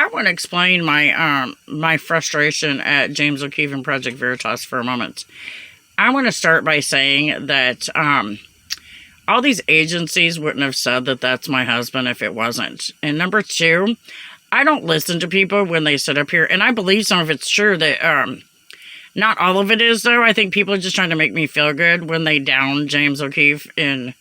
I want to explain my frustration at James O'Keefe and Project Veritas for a moment. I want to start by saying that all these agencies wouldn't have said that that's my husband if it wasn't. And number two, I don't listen to people when they sit up here, and I believe some of it's true that not all of it is, though. I think people are just trying to make me feel good when they down James O'Keefe in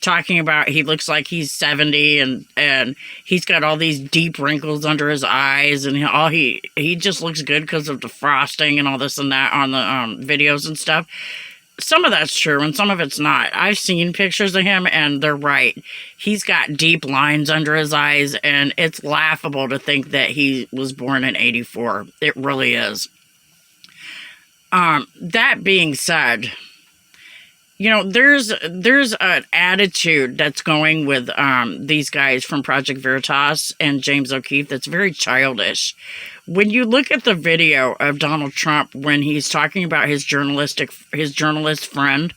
talking about he looks like he's 70 and he's got all these deep wrinkles under his eyes, and he just looks good because of the frosting and all this and that on the videos and stuff. Some of that's true and some of it's not. I've seen pictures of him and they're right. He's got deep lines under his eyes, and it's laughable to think that he was born in 84. It really is. That being said, you know, there's an attitude that's going with these guys from Project Veritas and James O'Keefe that's very childish. When you look at the video of Donald Trump when he's talking about his journalist friend,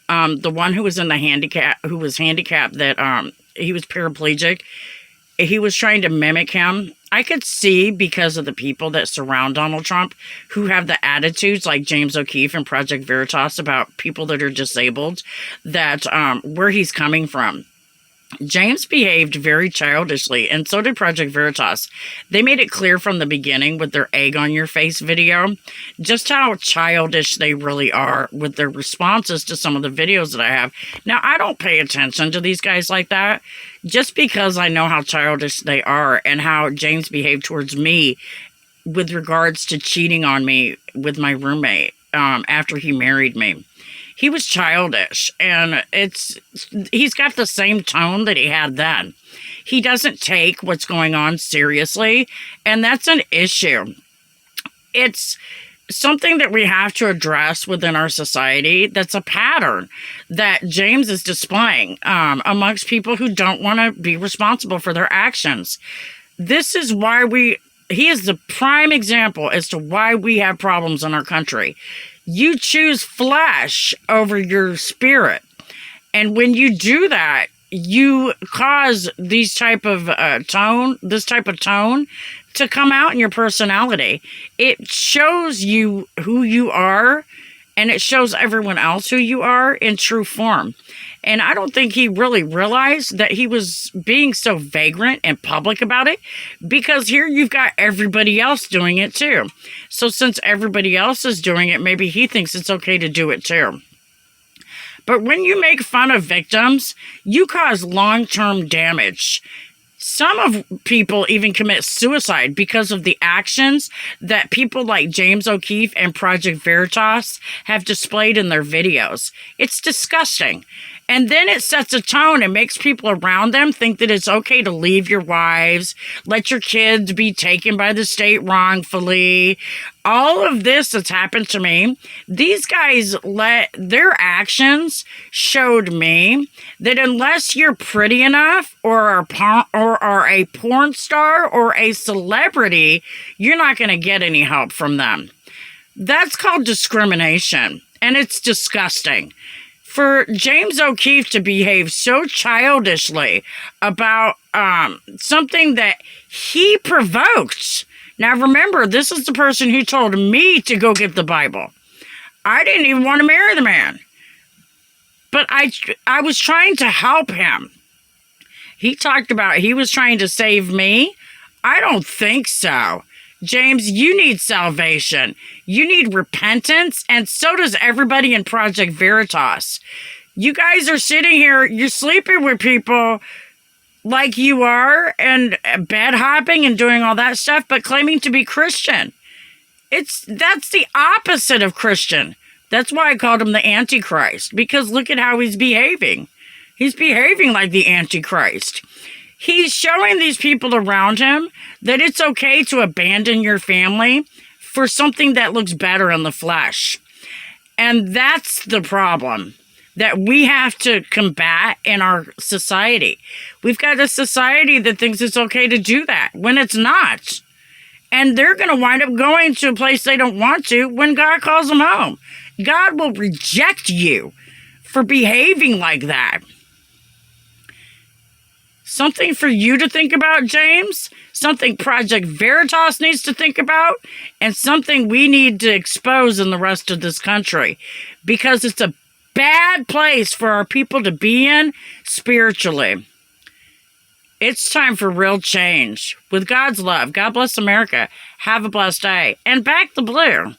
the one who was handicapped, that he was paraplegic, he was trying to mimic him. I could see, because of the people that surround Donald Trump who have the attitudes like James O'Keefe and Project Veritas about people that are disabled, that where he's coming from. James behaved very childishly, and so did Project Veritas. They made it clear from the beginning with their egg on your face video just how childish they really are with their responses to some of the videos that I have. Now, I don't pay attention to these guys like that just because I know how childish they are and how James behaved towards me with regards to cheating on me with my roommate after he married me. He was childish, and he's got the same tone that he had then. He doesn't take what's going on seriously, and that's an issue. It's something that we have to address within our society. That's a pattern that James is displaying amongst people who don't want to be responsible for their actions. This is why he is the prime example as to why we have problems in our country. You choose flesh over your spirit. And when you do that, you cause this type of tone to come out in your personality. It shows you who you are, and it shows everyone else who you are in true form. And I don't think he really realized that he was being so vagrant and public about it, because here you've got everybody else doing it too. So since everybody else is doing it, maybe he thinks it's okay to do it too. But when you make fun of victims, you cause long-term damage. Some of people even commit suicide because of the actions that people like James O'Keefe and Project Veritas have displayed in their videos. It's disgusting. And then it sets a tone and makes people around them think that it's okay to leave your wives, let your kids be taken by the state wrongfully. All of this that's happened to me, these guys their actions showed me that unless you're pretty enough or are a porn star or a celebrity, you're not going to get any help from them. That's called discrimination, and it's disgusting. For James O'Keefe to behave so childishly about something that he provoked. Now remember, this is the person who told me to go get the Bible. I didn't even want to marry the man. But I was trying to help him. He talked about he was trying to save me. I don't think so. James, you need salvation. You need repentance, and so does everybody in Project Veritas. You guys are sitting here, you're sleeping with people like you are, and bed hopping and doing all that stuff, but claiming to be Christian. That's the opposite of Christian. That's why I called him the Antichrist, because look at how he's behaving. He's behaving like the Antichrist. He's showing these people around him that it's okay to abandon your family for something that looks better in the flesh. And that's the problem that we have to combat in our society. We've got a society that thinks it's okay to do that when it's not. And they're going to wind up going to a place they don't want to when God calls them home. God will reject you for behaving like that. Something for you to think about, James. Something Project Veritas needs to think about. And something we need to expose in the rest of this country. Because it's a bad place for our people to be in spiritually. It's time for real change. With God's love. God bless America. Have a blessed day. And back the blue.